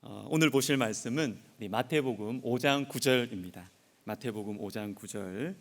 오늘 보실 말씀은 우리 마태복음 5장 9절입니다. 마태복음 5장 9절.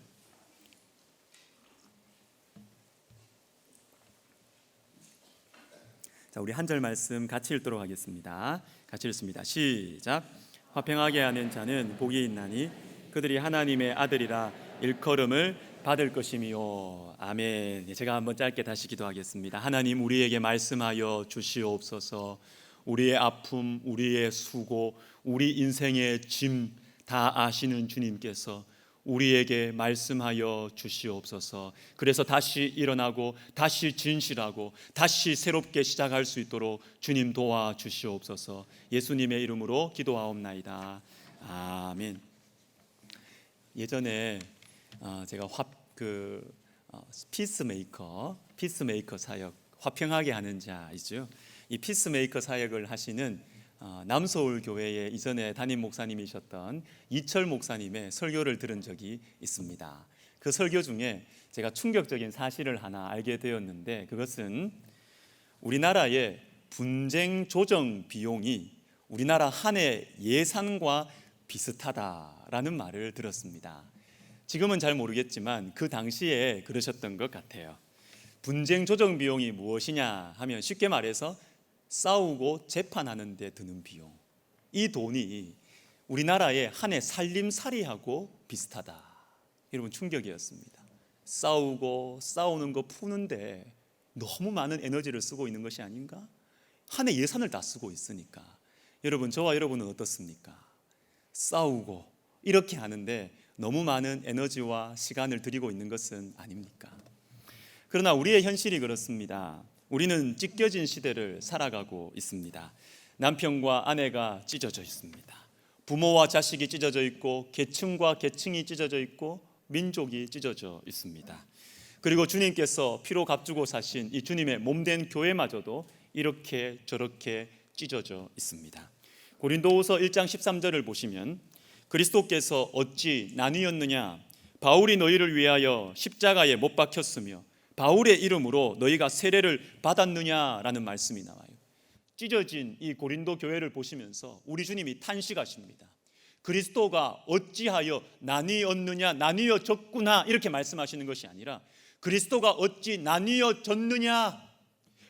자, 우리 한 절 말씀 같이 읽도록 하겠습니다. 같이 읽습니다. 시작. 화평하게 하는 자는 복이 있나니 그들이 하나님의 아들이라 일컬음을 받을 것이미요. 아멘. 제가 한번 짧게 다시 기도하겠습니다. 하나님, 우리에게 말씀하여 주시옵소서. 우리의 아픔, 우리의 수고, 우리 인생의 짐 다 아시는 주님께서 우리에게 말씀하여 주시옵소서. 그래서 다시 일어나고 다시 진실하고 다시 새롭게 시작할 수 있도록 주님 도와주시옵소서. 예수님의 이름으로 기도하옵나이다. 아멘. 예전에 제가 피스메이커 사역, 화평하게 하는 자이죠. 이 피스메이커 사역을 하시는 남서울 교회에 이전에 담임 목사님이셨던 이철 목사님의 설교를 들은 적이 있습니다. 그 설교 중에 제가 충격적인 사실을 하나 알게 되었는데, 그것은 우리나라의 분쟁 조정 비용이 우리나라 한 해 예산과 비슷하다라는 말을 들었습니다. 지금은 잘 모르겠지만 그 당시에 그러셨던 것 같아요. 분쟁 조정 비용이 무엇이냐 하면 쉽게 말해서 싸우고 재판하는 데 드는 비용, 이 돈이 우리나라의 한 해 살림살이하고 비슷하다. 여러분, 충격이었습니다. 싸우는 거 푸는데 너무 많은 에너지를 쓰고 있는 것이 아닌가? 한 해 예산을 다 쓰고 있으니까. 여러분, 저와 여러분은 어떻습니까? 싸우고 이렇게 하는데 너무 많은 에너지와 시간을 들이고 있는 것은 아닙니까? 그러나 우리의 현실이 그렇습니다. 우리는 찢겨진 시대를 살아가고 있습니다. 남편과 아내가 찢어져 있습니다. 부모와 자식이 찢어져 있고, 계층과 계층이 찢어져 있고, 민족이 찢어져 있습니다. 그리고 주님께서 피로 값주고 사신 이 주님의 몸된 교회마저도 이렇게 저렇게 찢어져 있습니다. 고린도후서 1장 13절을 보시면, 그리스도께서 어찌 나뉘었느냐? 바울이 너희를 위하여 십자가에 못 박혔으며 바울의 이름으로 너희가 세례를 받았느냐라는 말씀이 나와요. 찢어진 이 고린도 교회를 보시면서 우리 주님이 탄식하십니다. 그리스도가 어찌하여 나뉘었느냐, 나뉘어졌구나 이렇게 말씀하시는 것이 아니라, 그리스도가 어찌 나뉘어졌느냐,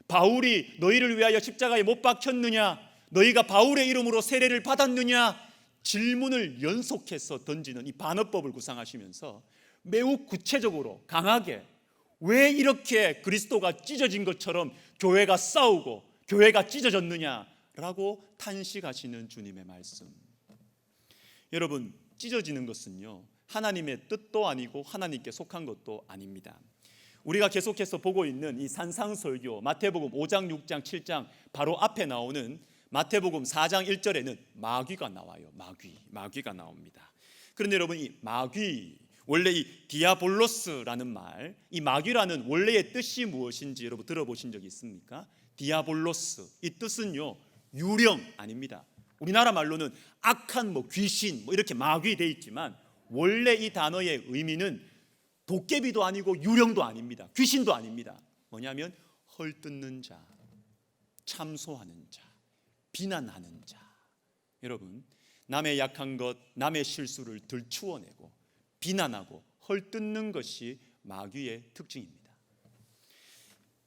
바울이 너희를 위하여 십자가에 못 박혔느냐, 너희가 바울의 이름으로 세례를 받았느냐, 질문을 연속해서 던지는 이 반어법을 구상하시면서 매우 구체적으로 강하게 왜 이렇게 그리스도가 찢어진 것처럼 교회가 싸우고 교회가 찢어졌느냐라고 탄식하시는 주님의 말씀. 여러분, 찢어지는 것은요, 하나님의 뜻도 아니고 하나님께 속한 것도 아닙니다. 우리가 계속해서 보고 있는 이 산상설교, 마태복음 5장, 6장, 7장 바로 앞에 나오는 마태복음 4장 1절에는 마귀가 나와요. 마귀가 나옵니다. 그런데 여러분, 이 마귀, 원래 이 디아볼로스라는 말, 이 마귀라는 원래의 뜻이 무엇인지 여러분 들어보신 적이 있습니까? 디아볼로스, 이 뜻은요, 유령 아닙니다. 우리나라 말로는 악한 귀신 이렇게 마귀 돼 있지만, 원래 이 단어의 의미는 도깨비도 아니고 유령도 아닙니다. 귀신도 아닙니다. 뭐냐면 헐뜯는 자, 참소하는 자, 비난하는 자. 여러분, 남의 약한 것, 남의 실수를 들추어내고 비난하고 헐뜯는 것이 마귀의 특징입니다.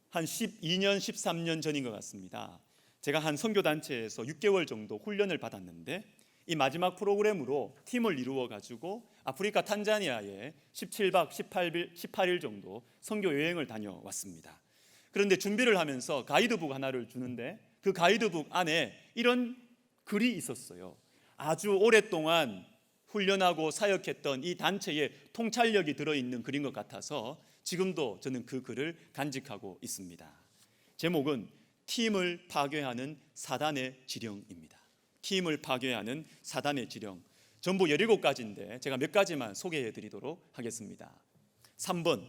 한 12년, 13년 전인 것 같습니다. 제가 한 선교단체에서 6개월 정도 훈련을 받았는데, 이 마지막 프로그램으로 팀을 이루어 가지고 아프리카 탄자니아에 17박 18일 정도 선교 여행을 다녀왔습니다. 그런데 준비를 하면서 가이드북 하나를 주는데, 그 가이드북 안에 이런 글이 있었어요. 아주 오랫동안 훈련하고 사역했던 이 단체의 통찰력이 들어있는 글인 것 같아서 지금도 저는 그 글을 간직하고 있습니다. 제목은 팀을 파괴하는 사단의 지령입니다. 팀을 파괴하는 사단의 지령. 전부 17가지인데 제가 몇 가지만 소개해 드리도록 하겠습니다. 3번,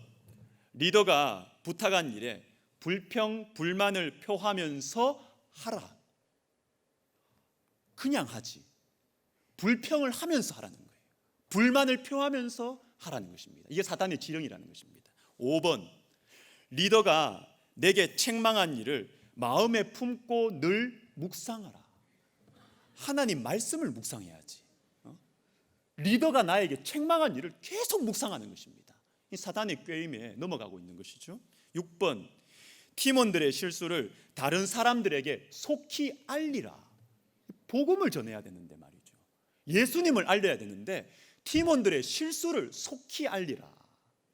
리더가 부탁한 일에 불평, 불만을 표하면서 하라. 그냥 하지. 불평을 하면서 하라는 거예요. 불만을 표하면서 하라는 것입니다. 이게 사단의 지령이라는 것입니다. 5번, 리더가 내게 책망한 일을 마음에 품고 늘 묵상하라. 하나님 말씀을 묵상해야지. 리더가 나에게 책망한 일을 계속 묵상하는 것입니다. 이 사단의 꾀임에 넘어가고 있는 것이죠. 6번, 팀원들의 실수를 다른 사람들에게 속히 알리라. 복음을 전해야 되는데 말이죠. 예수님을 알려야 되는데 팀원들의 실수를 속히 알리라.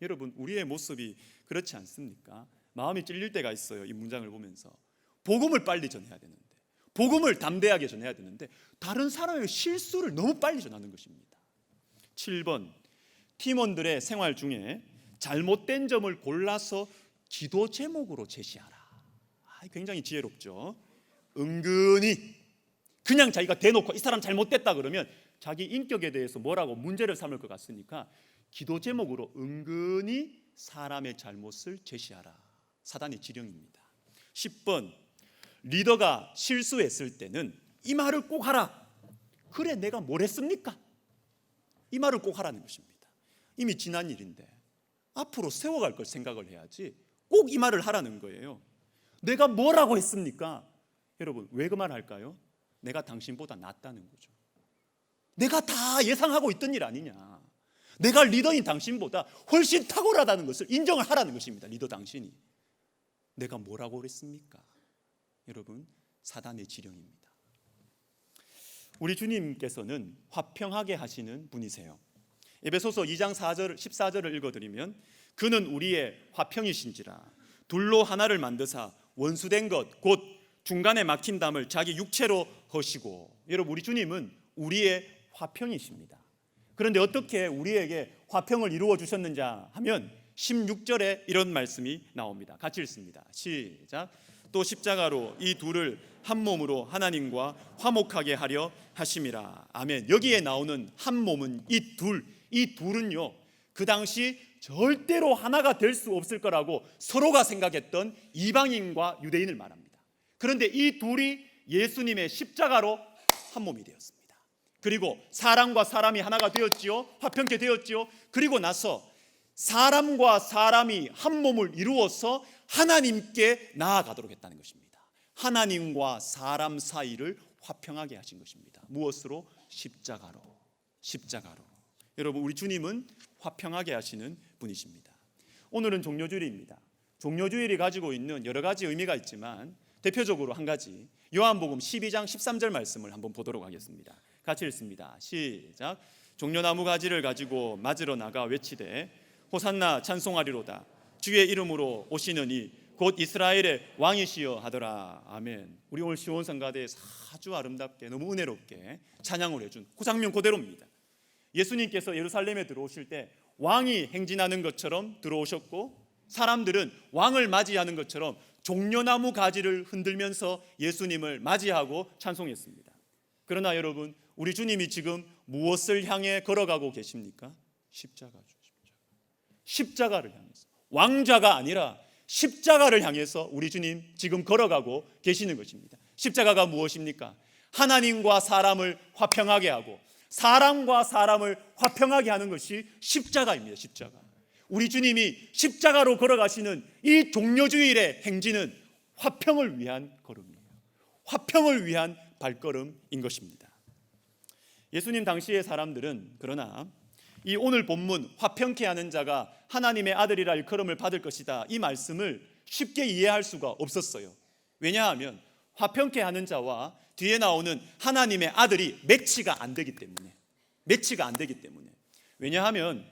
여러분, 우리의 모습이 그렇지 않습니까? 마음이 찔릴 때가 있어요. 이 문장을 보면서 복음을 빨리 전해야 되는데, 복음을 담대하게 전해야 되는데 다른 사람의 실수를 너무 빨리 전하는 것입니다. 7번, 팀원들의 생활 중에 잘못된 점을 골라서 기도 제목으로 제시하라. 굉장히 지혜롭죠. 은근히 그냥 자기가 대놓고 이 사람 잘못됐다 그러면 자기 인격에 대해서 뭐라고 문제를 삼을 것 같으니까 기도 제목으로 은근히 사람의 잘못을 제시하라. 사단의 지령입니다. 10번, 리더가 실수했을 때는 이 말을 꼭 하라. 그래, 내가 뭘 했습니까? 이 말을 꼭 하라는 것입니다. 이미 지난 일인데 앞으로 세워갈 걸 생각을 해야지 꼭 이 말을 하라는 거예요. 내가 뭐라고 했습니까? 여러분, 왜 그 말 할까요? 내가 당신보다 낫다는 거죠. 내가 다 예상하고 있던 일 아니냐. 내가 리더인 당신보다 훨씬 탁월하다는 것을 인정을 하라는 것입니다. 리더 당신이. 내가 뭐라고 그랬습니까? 여러분, 사단의 지령입니다. 우리 주님께서는 화평하게 하시는 분이세요. 에베소서 2장 14절을 읽어드리면 그는 우리의 화평이신지라 둘로 하나를 만드사 원수된 것 곧 중간에 막힌 담을 자기 육체로 허시고. 여러분, 우리 주님은 우리의 화평이십니다. 그런데 어떻게 우리에게 화평을 이루어 주셨는지 하면 16절에 이런 말씀이 나옵니다. 같이 읽습니다. 시작. 또 십자가로 이 둘을 한 몸으로 하나님과 화목하게 하려 하심이라. 아멘. 여기에 나오는 한 몸은 이 둘은요, 그 당시 절대로 하나가 될 수 없을 거라고 서로가 생각했던 이방인과 유대인을 말합니다. 그런데 이 둘이 예수님의 십자가로 한 몸이 되었습니다. 그리고 사람과 사람이 하나가 되었지요. 화평케 되었지요. 그리고 나서 사람과 사람이 한 몸을 이루어서 하나님께 나아가도록 했다는 것입니다. 하나님과 사람 사이를 화평하게 하신 것입니다. 무엇으로? 십자가로. 여러분, 우리 주님은 화평하게 하시는 분이십니다. 오늘은 종료주일입니다. 종료주일이 가지고 있는 여러 가지 의미가 있지만 대표적으로 한 가지, 요한복음 12장 13절 말씀을 한번 보도록 하겠습니다. 같이 읽습니다. 시작. 종려나무 가지를 가지고 맞으러 나가 외치되 호산나 찬송하리로다. 주의 이름으로 오시는 이 곧 이스라엘의 왕이시여 하더라. 아멘. 우리 오늘 시온성가대에서 아주 아름답게 너무 은혜롭게 찬양을 해준 그 장면 그대로입니다. 예수님께서 예루살렘에 들어오실 때 왕이 행진하는 것처럼 들어오셨고 사람들은 왕을 맞이하는 것처럼 종려나무 가지를 흔들면서 예수님을 맞이하고 찬송했습니다. 그러나 여러분, 우리 주님이 지금 무엇을 향해 걸어가고 계십니까? 십자가죠. 십자가를 향해서, 왕좌가 아니라 십자가를 향해서 우리 주님 지금 걸어가고 계시는 것입니다. 십자가가 무엇입니까? 하나님과 사람을 화평하게 하고 사람과 사람을 화평하게 하는 것이 십자가입니다. 십자가. 우리 주님이 십자가로 걸어가시는 이 종려주일의 행진은 화평을 위한 걸음이에요. 화평을 위한 발걸음인 것입니다. 예수님 당시의 사람들은 그러나 이 오늘 본문 화평케 하는 자가 하나님의 아들이라 일컬음을 받을 것이다, 이 말씀을 쉽게 이해할 수가 없었어요. 왜냐하면 화평케 하는 자와 뒤에 나오는 하나님의 아들이 매치가 안 되기 때문에. 왜냐하면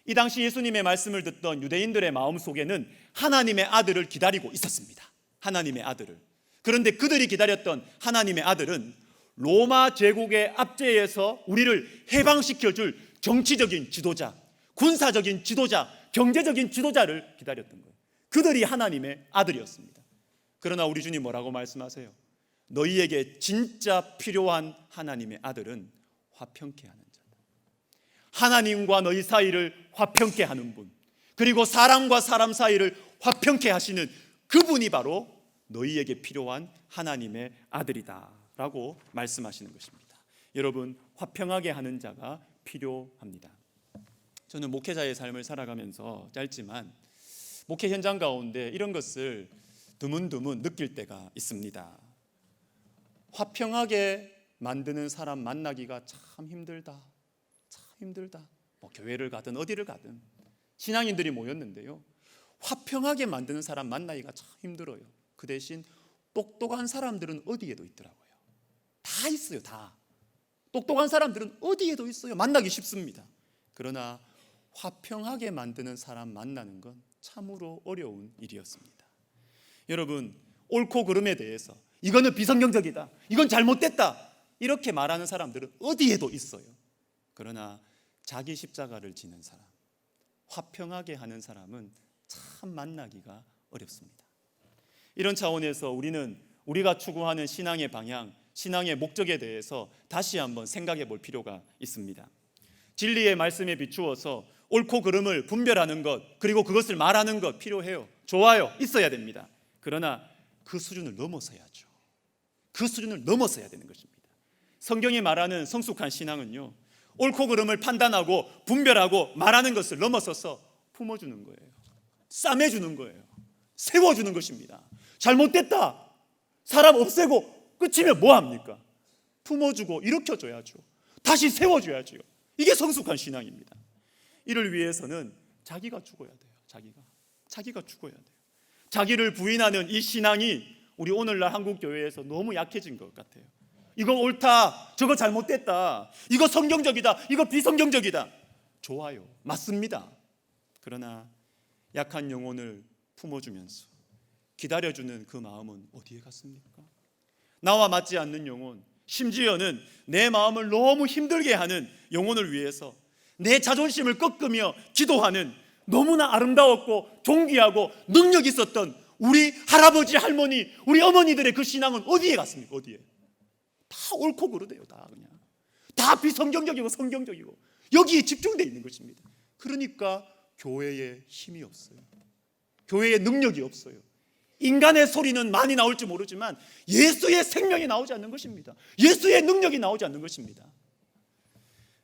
이 당시 예수님의 말씀을 듣던 유대인들의 마음속에는 하나님의 아들을 기다리고 있었습니다. 하나님의 아들을. 그런데 그들이 기다렸던 하나님의 아들은 로마 제국의 압제에서 우리를 해방시켜줄 정치적인 지도자, 군사적인 지도자, 경제적인 지도자를 기다렸던 거예요. 그들이 하나님의 아들이었습니다. 그러나 우리 주님 뭐라고 말씀하세요? 너희에게 진짜 필요한 하나님의 아들은 화평케 하는 자다. 하나님과 너희 사이를 화평케 하는 분, 그리고 사람과 사람 사이를 화평케 하시는 그분이 바로 너희에게 필요한 하나님의 아들이다 라고 말씀하시는 것입니다. 여러분, 화평하게 하는 자가 필요합니다. 저는 목회자의 삶을 살아가면서 짧지만 목회 현장 가운데 이런 것을 드문드문 느낄 때가 있습니다. 화평하게 만드는 사람 만나기가 참 힘들다. 참 힘들다. 교회를 가든 어디를 가든 신앙인들이 모였는데요, 화평하게 만드는 사람 만나기가 참 힘들어요. 그 대신 똑똑한 사람들은 어디에도 있더라고요. 다 있어요. 다 똑똑한 사람들은 어디에도 있어요. 만나기 쉽습니다. 그러나 화평하게 만드는 사람 만나는 건 참으로 어려운 일이었습니다. 여러분, 옳고 그름에 대해서 이거는 비성경적이다, 이건 잘못됐다, 이렇게 말하는 사람들은 어디에도 있어요. 그러나 자기 십자가를 지는 사람, 화평하게 하는 사람은 참 만나기가 어렵습니다. 이런 차원에서 우리는 우리가 추구하는 신앙의 방향, 신앙의 목적에 대해서 다시 한번 생각해 볼 필요가 있습니다. 진리의 말씀에 비추어서 옳고 그름을 분별하는 것, 그리고 그것을 말하는 것 필요해요. 좋아요. 있어야 됩니다. 그러나 그 수준을 넘어서야죠. 그 수준을 넘어서야 되는 것입니다. 성경이 말하는 성숙한 신앙은요, 옳고 그름을 판단하고 분별하고 말하는 것을 넘어서서 품어주는 거예요. 싸매주는 거예요. 세워주는 것입니다. 잘못됐다, 사람 없애고 끝이면 뭐합니까? 품어주고 일으켜줘야죠. 다시 세워줘야죠. 이게 성숙한 신앙입니다. 이를 위해서는 자기가 죽어야 돼요. 자기가 죽어야 돼요. 자기를 부인하는 이 신앙이 우리 오늘날 한국교회에서 너무 약해진 것 같아요. 이거 옳다, 저거 잘못됐다, 이거 성경적이다, 이거 비성경적이다. 좋아요, 맞습니다. 그러나 약한 영혼을 품어주면서 기다려주는 그 마음은 어디에 갔습니까? 나와 맞지 않는 영혼, 심지어는 내 마음을 너무 힘들게 하는 영혼을 위해서 내 자존심을 꺾으며 기도하는 너무나 아름다웠고 존귀하고 능력 있었던 우리 할아버지, 할머니, 우리 어머니들의 그 신앙은 어디에 갔습니까? 어디에? 다 옳고 그르대요. 다 그냥 다 비성경적이고 성경적이고 여기에 집중되어 있는 것입니다. 그러니까 교회에 힘이 없어요. 교회에 능력이 없어요. 인간의 소리는 많이 나올지 모르지만 예수의 생명이 나오지 않는 것입니다. 예수의 능력이 나오지 않는 것입니다.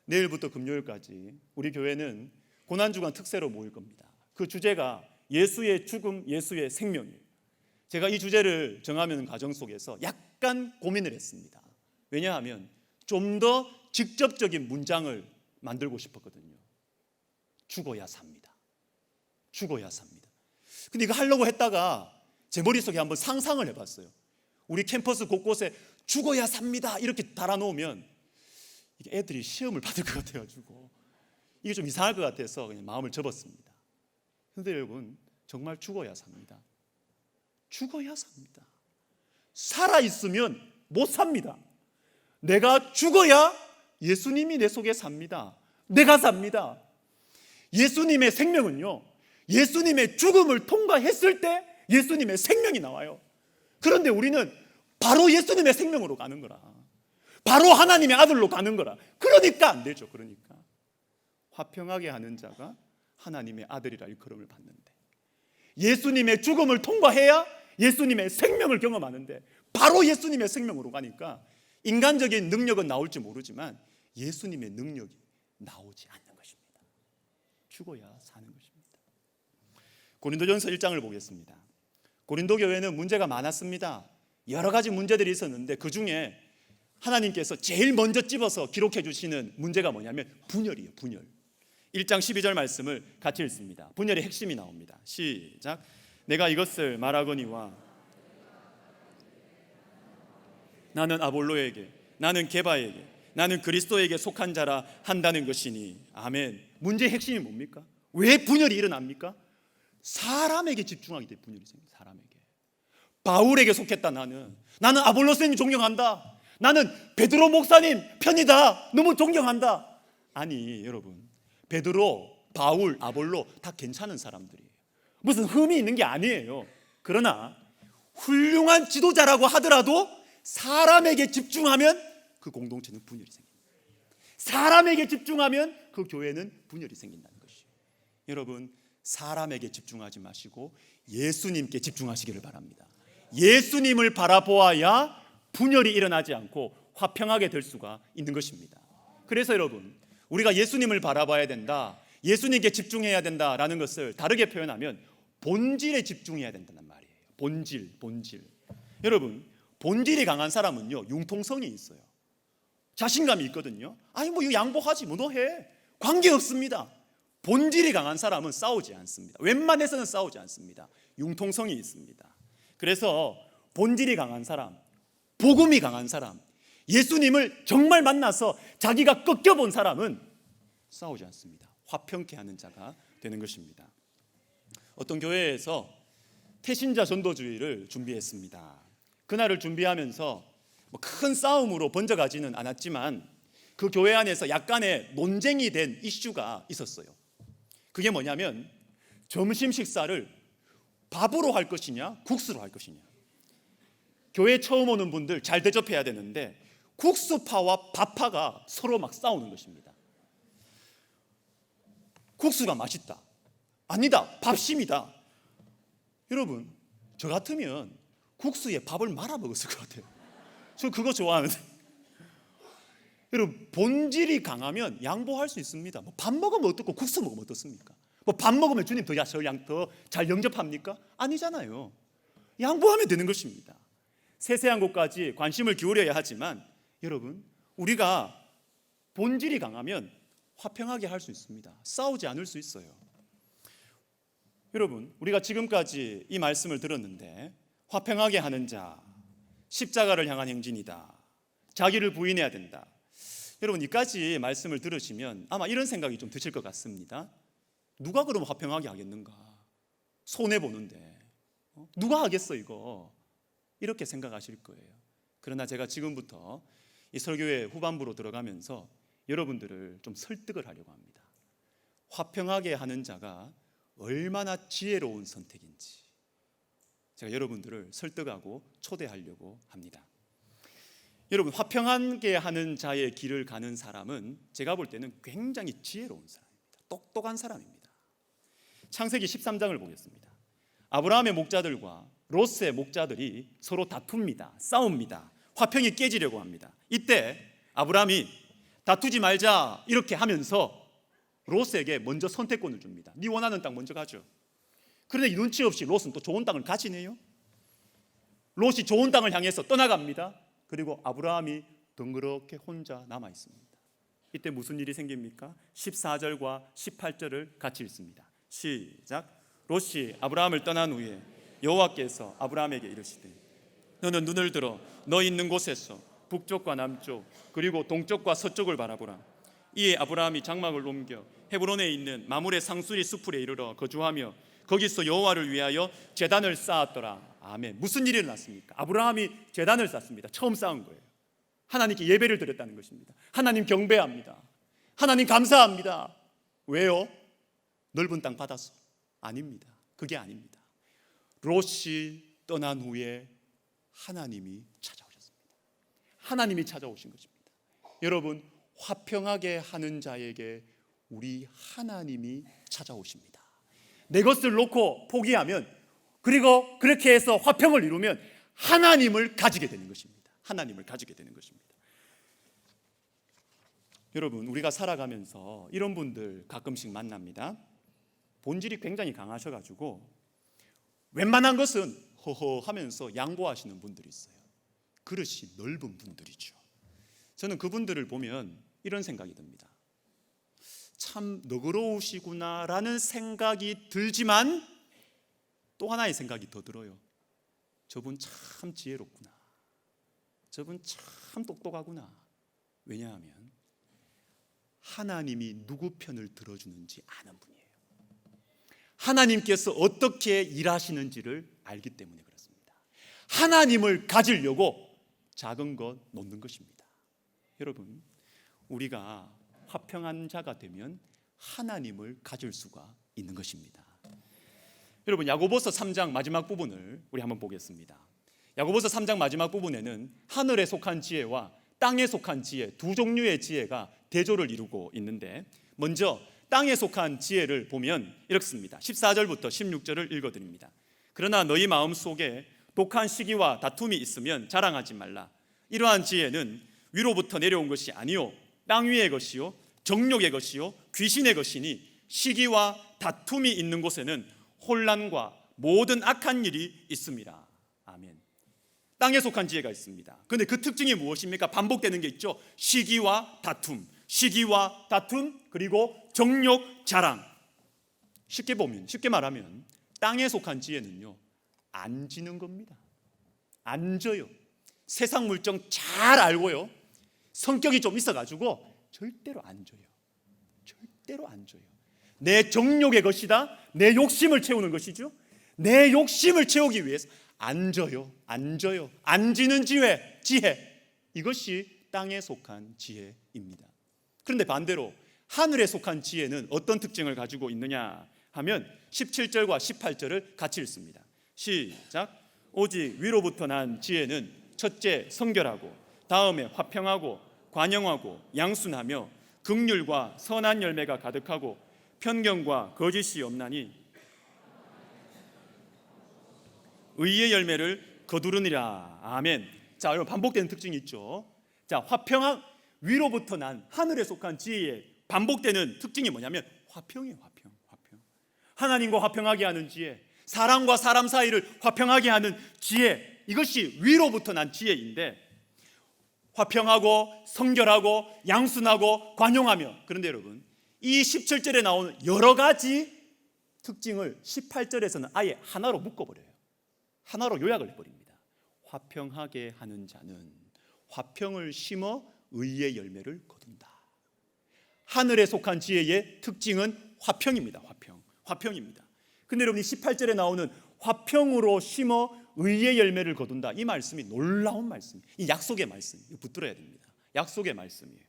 내일부터 금요일까지 우리 교회는 고난주간 특세로 모일 겁니다. 그 주제가 예수의 죽음, 예수의 생명이에요. 제가 이 주제를 정하는 과정 속에서 약간 고민을 했습니다. 왜냐하면 좀 더 직접적인 문장을 만들고 싶었거든요. 죽어야 삽니다. 죽어야 삽니다. 근데 이거 하려고 했다가 제 머릿속에 한번 상상을 해봤어요. 우리 캠퍼스 곳곳에 죽어야 삽니다 이렇게 달아놓으면 이게 애들이 시험을 받을 것 같아가지고 이게 좀 이상할 것 같아서 그냥 마음을 접었습니다. 그런데 여러분, 정말 죽어야 삽니다. 죽어야 삽니다. 살아있으면 못 삽니다. 내가 죽어야 예수님이 내 속에 삽니다. 내가 삽니다. 예수님의 생명은요, 예수님의 죽음을 통과했을 때 예수님의 생명이 나와요. 그런데 우리는 바로 예수님의 생명으로 가는 거라, 바로 하나님의 아들로 가는 거라. 그러니까 안 되죠. 그러니까 화평하게 하는 자가 하나님의 아들이라 일컬음을 받는데, 예수님의 죽음을 통과해야 예수님의 생명을 경험하는데 바로 예수님의 생명으로 가니까 인간적인 능력은 나올지 모르지만 예수님의 능력이 나오지 않는 것입니다. 죽어야 사는 것입니다. 고린도전서 1장을 보겠습니다. 고린도 교회는 문제가 많았습니다. 여러 가지 문제들이 있었는데 그 중에 하나님께서 제일 먼저 집어서 기록해 주시는 문제가 뭐냐면 분열이에요. 분열. 1장 12절 말씀을 같이 읽습니다. 분열의 핵심이 나옵니다. 시작. 내가 이것을 말하거니와 나는 아볼로에게, 나는 게바에게, 나는 그리스도에게 속한 자라 한다는 것이니. 아멘. 문제의 핵심이 뭡니까? 왜 분열이 일어납니까? 사람에게 집중하기 때문에 분열이 생깁니다. 사람에게. 바울에게 속했다. 나는 아볼로스님 존경한다. 나는 베드로 목사님 편이다. 너무 존경한다. 아니 여러분, 베드로, 바울, 아볼로 다 괜찮은 사람들이에요. 무슨 흠이 있는 게 아니에요. 그러나 훌륭한 지도자라고 하더라도 사람에게 집중하면 그 공동체는 분열이 생깁니다. 사람에게 집중하면 그 교회는 분열이 생긴다는 것이에요. 여러분, 사람에게 집중하지 마시고 예수님께 집중하시기를 바랍니다. 예수님을 바라보아야 분열이 일어나지 않고 화평하게 될 수가 있는 것입니다. 그래서 여러분, 우리가 예수님을 바라봐야 된다, 예수님께 집중해야 된다라는 것을 다르게 표현하면 본질에 집중해야 된다는 말이에요. 본질. 여러분, 본질이 강한 사람은요 융통성이 있어요. 자신감이 있거든요. 아니 뭐 이거 양보하지 뭐 너 해. 관계없습니다. 본질이 강한 사람은 싸우지 않습니다. 웬만해서는 싸우지 않습니다. 융통성이 있습니다. 그래서 본질이 강한 사람, 복음이 강한 사람, 예수님을 정말 만나서 자기가 꺾여본 사람은 싸우지 않습니다. 화평케 하는 자가 되는 것입니다. 어떤 교회에서 태신자 전도주의를 준비했습니다. 그날을 준비하면서 큰 싸움으로 번져가지는 않았지만 그 교회 안에서 약간의 논쟁이 된 이슈가 있었어요. 그게 뭐냐면 점심 식사를 밥으로 할 것이냐 국수로 할 것이냐. 교회 처음 오는 분들 잘 대접해야 되는데 국수파와 밥파가 서로 막 싸우는 것입니다. 국수가 맛있다. 아니다. 밥심이다. 여러분, 저 같으면 국수에 밥을 말아 먹었을 것 같아요. 저 그거 좋아하는데. 여러분, 본질이 강하면 양보할 수 있습니다. 뭐 밥 먹으면 어떻고 국수 먹으면 어떻습니까? 뭐 밥 먹으면 주님 더 잘 영접합니까? 아니잖아요. 양보하면 되는 것입니다. 세세한 것까지 관심을 기울여야 하지만 여러분, 우리가 본질이 강하면 화평하게 할 수 있습니다. 싸우지 않을 수 있어요. 여러분, 우리가 지금까지 이 말씀을 들었는데 화평하게 하는 자, 십자가를 향한 행진이다, 자기를 부인해야 된다. 여러분, 이까지 말씀을 들으시면 아마 이런 생각이 좀 드실 것 같습니다. 누가 그럼 화평하게 하겠는가? 손해보는데 누가 하겠어 이거? 이렇게 생각하실 거예요. 그러나 제가 지금부터 이 설교의 후반부로 들어가면서 여러분들을 좀 설득을 하려고 합니다. 화평하게 하는 자가 얼마나 지혜로운 선택인지 제가 여러분들을 설득하고 초대하려고 합니다. 여러분, 화평하게 하는 자의 길을 가는 사람은 제가 볼 때는 굉장히 지혜로운 사람입니다. 똑똑한 사람입니다. 창세기 13장을 보겠습니다. 아브라함의 목자들과 롯의 목자들이 서로 다툽니다. 싸웁니다. 화평이 깨지려고 합니다. 이때 아브라함이 다투지 말자 이렇게 하면서 롯에게 먼저 선택권을 줍니다. 네 원하는 땅 먼저 가죠. 그런데 눈치 없이 롯은 또 좋은 땅을 가지네요. 롯이 좋은 땅을 향해서 떠나갑니다. 그리고 아브라함이 덩그렇게 혼자 남아 있습니다. 이때 무슨 일이 생깁니까? 14절과 18절을 같이 읽습니다. 시작. 롯이 아브라함을 떠난 후에 여호와께서 아브라함에게 이르시되 너는 눈을 들어 너 있는 곳에서 북쪽과 남쪽 그리고 동쪽과 서쪽을 바라보라. 이에 아브라함이 장막을 옮겨 헤브론에 있는 마므레 상수리 숲에 이르러 거주하며 거기서 여호와를 위하여 제단을 쌓았더라. 아멘. 무슨 일이 일어났습니까? 아브라함이 제단을 쌓습니다. 처음 쌓은 거예요. 하나님께 예배를 드렸다는 것입니다. 하나님 경배합니다. 하나님 감사합니다. 왜요? 넓은 땅 받아서? 아닙니다. 그게 아닙니다. 롯이 떠난 후에 하나님이 찾아오셨습니다. 하나님이 찾아오신 것입니다. 여러분, 화평하게 하는 자에게 우리 하나님이 찾아오십니다. 내 것을 놓고 포기하면, 그리고 그렇게 해서 화평을 이루면 하나님을 가지게 되는 것입니다. 하나님을 가지게 되는 것입니다. 여러분, 우리가 살아가면서 이런 분들 가끔씩 만납니다. 본질이 굉장히 강하셔가지고 웬만한 것은 허허 하면서 양보하시는 분들이 있어요. 그릇이 넓은 분들이죠. 저는 그분들을 보면 이런 생각이 듭니다. 참 너그러우시구나라는 생각이 들지만 또 하나의 생각이 더 들어요. 저분 참 지혜롭구나. 저분 참 똑똑하구나. 왜냐하면 하나님이 누구 편을 들어주는지 아는 분이에요. 하나님께서 어떻게 일하시는지를 알기 때문에 그렇습니다. 하나님을 가지려고 작은 것 놓는 것입니다. 여러분, 우리가 화평한 자가 되면 하나님을 가질 수가 있는 것입니다. 여러분, 야고보서 3장 마지막 부분을 우리 한번 보겠습니다. 야고보서 3장 마지막 부분에는 하늘에 속한 지혜와 땅에 속한 지혜, 두 종류의 지혜가 대조를 이루고 있는데, 먼저 땅에 속한 지혜를 보면 이렇습니다. 14절부터 16절을 읽어드립니다. 그러나 너희 마음속에 독한 시기와 다툼이 있으면 자랑하지 말라. 이러한 지혜는 위로부터 내려온 것이 아니요 땅 위의 것이요 정욕의 것이요 귀신의 것이니 시기와 다툼이 있는 곳에는 혼란과 모든 악한 일이 있습니다. 아멘. 땅에 속한 지혜가 있습니다. 그런데 그 특징이 무엇입니까? 반복되는 게 있죠. 시기와 다툼, 시기와 다툼, 그리고 정욕, 자랑. 쉽게 말하면 땅에 속한 지혜는요, 안 지는 겁니다. 안 져요. 세상 물정 잘 알고요, 성격이 좀 있어가지고 절대로 안 져요. 절대로 안 져요. 내 정욕의 것이다, 내 욕심을 채우는 것이죠. 내 욕심을 채우기 위해서 안 져요. 안 지는 지혜. 이것이 땅에 속한 지혜입니다. 그런데 반대로 하늘에 속한 지혜는 어떤 특징을 가지고 있느냐 하면 17절과 18절을 같이 읽습니다. 시작. 오직 위로부터 난 지혜는 첫째 성결하고, 다음에 화평하고 관영하고 양순하며 긍휼과 선한 열매가 가득하고 편견과 거짓이 없나니 의의 열매를 거두르니라. 아멘. 자, 여러분, 반복되는 특징이 있죠. 자, 화평한, 위로부터 난 하늘에 속한 지혜의 반복되는 특징이 뭐냐면 화평이에요. 화평. 하나님과 화평하게 하는 지혜, 사람과 사람 사이를 화평하게 하는 지혜, 이것이 위로부터 난 지혜인데, 화평하고 성결하고 양순하고 관용하며. 그런데 여러분, 이 17절에 나오는 여러 가지 특징을 18절에서는 아예 하나로 묶어버려요. 하나로 요약을 해버립니다. 화평하게 하는 자는 화평을 심어 의의 열매를 거둔다. 하늘에 속한 지혜의 특징은 화평입니다. 화평입니다. 근데 여러분이 18절에 나오는 화평으로 심어 의의 열매를 거둔다, 이 말씀이 놀라운 말씀, 이 약속의 말씀, 이거 붙들어야 됩니다. 약속의 말씀이에요.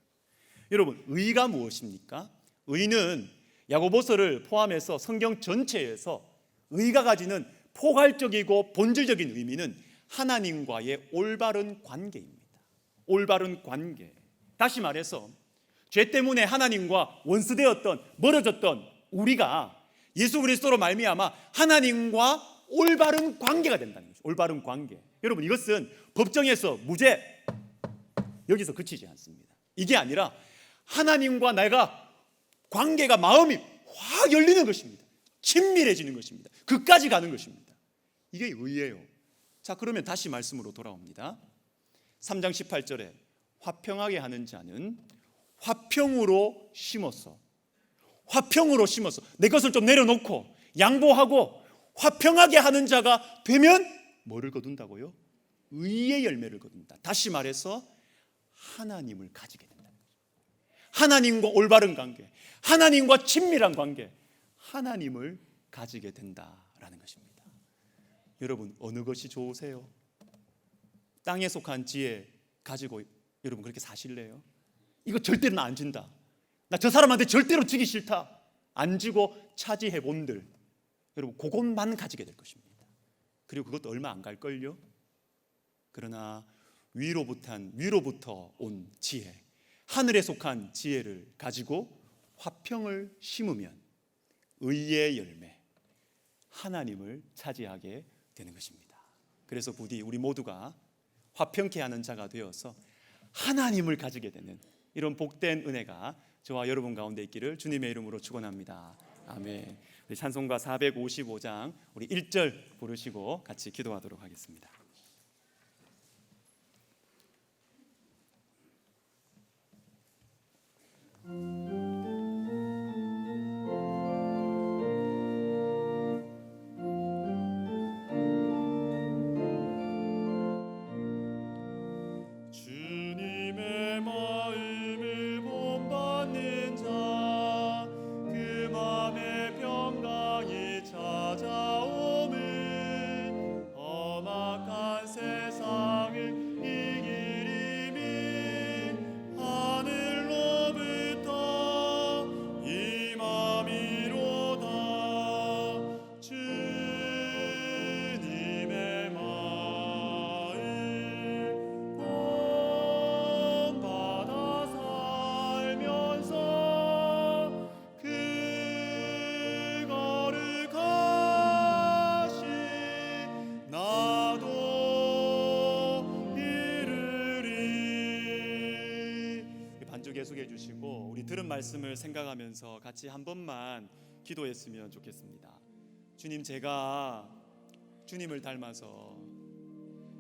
여러분, 의가 무엇입니까? 의는 야고보서를 포함해서 성경 전체에서 의가 가지는 포괄적이고 본질적인 의미는 하나님과의 올바른 관계입니다. 올바른 관계. 다시 말해서 죄 때문에 하나님과 원수되었던, 멀어졌던 우리가 예수 그리스도로 말미암아 하나님과 올바른 관계가 된다는 것이죠. 올바른 관계. 여러분, 이것은 법정에서 무죄, 여기서 그치지 않습니다. 이게 아니라 하나님과 내가 관계가, 마음이 확 열리는 것입니다. 친밀해지는 것입니다. 그까지 가는 것입니다. 이게 의예요. 자, 그러면 다시 말씀으로 돌아옵니다. 3장 18절에 화평하게 하는 자는 화평으로 심어서 내 것을 좀 내려놓고 양보하고 화평하게 하는 자가 되면 뭐를 거둔다고요? 의의 열매를 거둔다. 다시 말해서 하나님을 가지게 된다. 하나님과 올바른 관계, 하나님과 친밀한 관계, 하나님을 가지게 된다라는 것입니다. 여러분, 어느 것이 좋으세요? 땅에 속한 지혜 가지고 여러분 그렇게 사실래요? 이거 절대로 나 안 진다, 나 저 사람한테 절대로 지기 싫다, 안 지고 차지해 본들, 여러분 그것만 가지게 될 것입니다. 그리고 그것도 얼마 안 갈걸요? 그러나 위로부터 온 지혜, 하늘에 속한 지혜를 가지고 화평을 심으면 의의 열매, 하나님을 차지하게 되는 것입니다. 그래서 부디 우리 모두가 화평케 하는 자가 되어서 하나님을 가지게 되는 이런 복된 은혜가 저와 여러분 가운데 있기를 주님의 이름으로 축원합니다. 아멘. 우리 찬송가 455장 우리 1절 부르시고 같이 기도하도록 하겠습니다. 계속해 주시고 우리 들은 말씀을 생각하면서 같이 한 번만 기도했으면 좋겠습니다. 주님, 제가 주님을 닮아서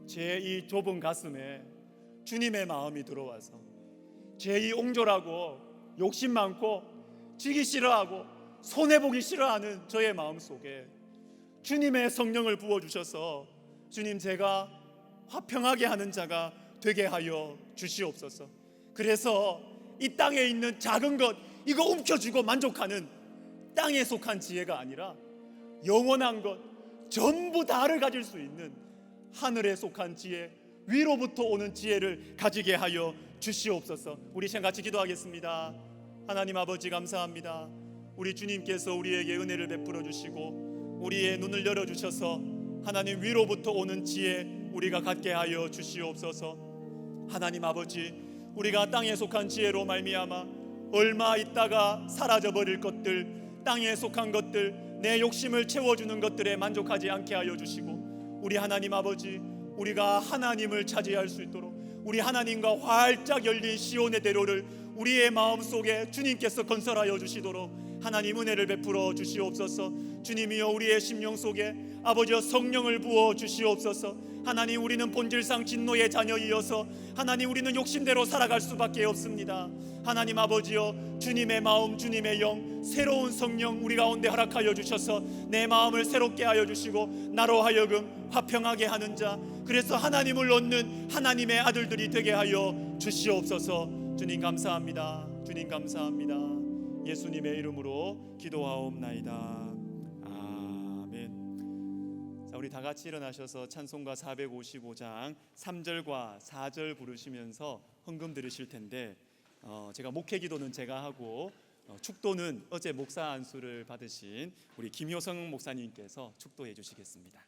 제 이 좁은 가슴에 주님의 마음이 들어와서 제 이 옹졸하고 욕심 많고 지기 싫어하고 손해보기 싫어하는 저의 마음 속에 주님의 성령을 부어주셔서 주님, 제가 화평하게 하는 자가 되게 하여 주시옵소서. 그래서 이 땅에 있는 작은 것 이거 움켜쥐고 만족하는 땅에 속한 지혜가 아니라 영원한 것 전부 다를 가질 수 있는 하늘에 속한 지혜, 위로부터 오는 지혜를 가지게 하여 주시옵소서. 우리 시간 같이 기도하겠습니다. 하나님 아버지, 감사합니다. 우리 주님께서 우리에게 은혜를 베풀어 주시고 우리의 눈을 열어 주셔서 하나님 위로부터 오는 지혜 우리가 갖게 하여 주시옵소서. 하나님 아버지, 우리가 땅에 속한 지혜로 말미암아 얼마 있다가 사라져 버릴 것들, 땅에 속한 것들, 내 욕심을 채워주는 것들에 만족하지 않게 하여 주시고, 우리 하나님 아버지, 우리가 하나님을 차지할 수 있도록 우리 하나님과 활짝 열린 시온의 대로를 우리의 마음속에 주님께서 건설하여 주시도록 하나님 은혜를 베풀어 주시옵소서. 주님이여, 우리의 심령 속에 아버지여 성령을 부어 주시옵소서. 하나님, 우리는 본질상 진노의 자녀이어서 하나님, 우리는 욕심대로 살아갈 수밖에 없습니다. 하나님 아버지여, 주님의 마음, 주님의 영, 새로운 성령 우리 가운데 허락하여 주셔서 내 마음을 새롭게 하여 주시고 나로 하여금 화평하게 하는 자, 그래서 하나님을 얻는 하나님의 아들들이 되게 하여 주시옵소서. 주님 감사합니다. 주님 감사합니다. 예수님의 이름으로 기도하옵나이다. 아멘. 자, 우리 다 같이 일어나셔서 찬송가 455장 3절과 4절 부르시면서 헌금 드리실 텐데, 제가 목회 기도는 제가 하고 축도는 어제 목사 안수를 받으신 우리 김효성 목사님께서 축도해 주시겠습니다.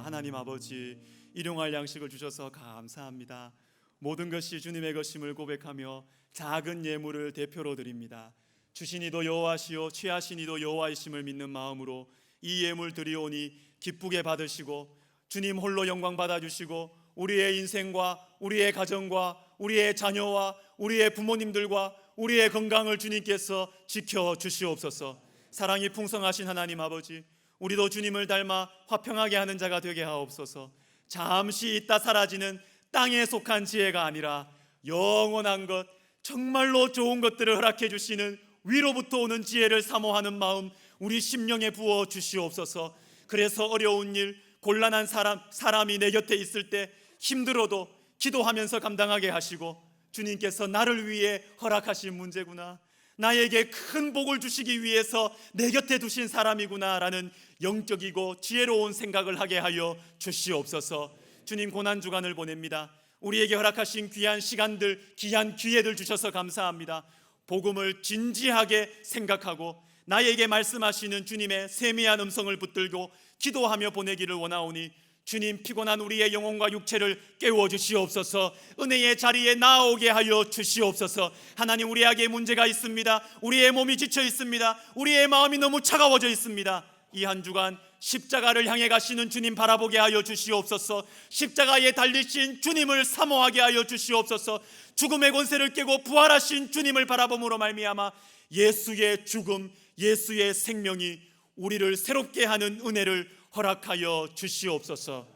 하나님 아버지, 일용할 양식을 주셔서 감사합니다. 모든 것이 주님의 것임을 고백하며 작은 예물을 대표로 드립니다. 주신 이도 여호와시요 취하신 이도 여호와이심을 믿는 마음으로 이 예물 드리오니 기쁘게 받으시고 주님 홀로 영광 받아주시고 우리의 인생과 우리의 가정과 우리의 자녀와 우리의 부모님들과 우리의 건강을 주님께서 지켜주시옵소서. 사랑이 풍성하신 하나님 아버지, 우리도 주님을 닮아 화평하게 하는 자가 되게 하옵소서. 잠시 있다 사라지는 땅에 속한 지혜가 아니라 영원한 것, 정말로 좋은 것들을 허락해 주시는 위로부터 오는 지혜를 사모하는 마음 우리 심령에 부어 주시옵소서. 그래서 어려운 일, 곤란한 사람이 내 곁에 있을 때 힘들어도 기도하면서 감당하게 하시고, 주님께서 나를 위해 허락하신 문제구나, 나에게 큰 복을 주시기 위해서 내 곁에 두신 사람이구나 라는 영적이고 지혜로운 생각을 하게 하여 주시옵소서. 주님, 고난주간을 보냅니다. 우리에게 허락하신 귀한 시간들, 귀한 기회들 주셔서 감사합니다. 복음을 진지하게 생각하고 나에게 말씀하시는 주님의 세미한 음성을 붙들고 기도하며 보내기를 원하오니 주님, 피곤한 우리의 영혼과 육체를 깨워 주시옵소서. 은혜의 자리에 나오게 하여 주시옵소서. 하나님, 우리에게 문제가 있습니다. 우리의 몸이 지쳐 있습니다. 우리의 마음이 너무 차가워져 있습니다. 이 한 주간 십자가를 향해 가시는 주님 바라보게 하여 주시옵소서. 십자가에 달리신 주님을 사모하게 하여 주시옵소서. 죽음의 권세를 깨고 부활하신 주님을 바라봄으로 말미암아 예수의 죽음, 예수의 생명이 우리를 새롭게 하는 은혜를 허락하여 주시옵소서.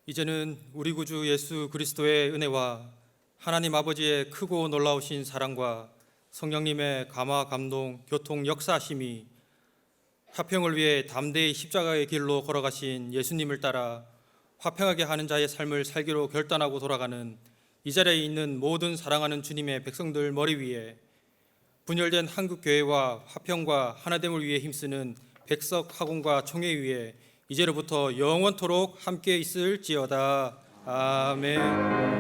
이제는 우리 구주 예수 그리스도의 은혜와 하나님 아버지의 크고 놀라우신 사랑과 성령님의 감화, 감동, 교통, 역사하심이 화평을 위해 담대히 십자가의 길로 걸어가신 예수님을 따라 화평하게 하는 자의 삶을 살기로 결단하고 돌아가는 이 자리에 있는 모든 사랑하는 주님의 백성들 머리 위에 분열된 한국교회와 화평과 하나됨을 위해 힘쓰는 백석 학원과 총회 위에 이제로부터 영원토록 함께 있을지어다. 아멘.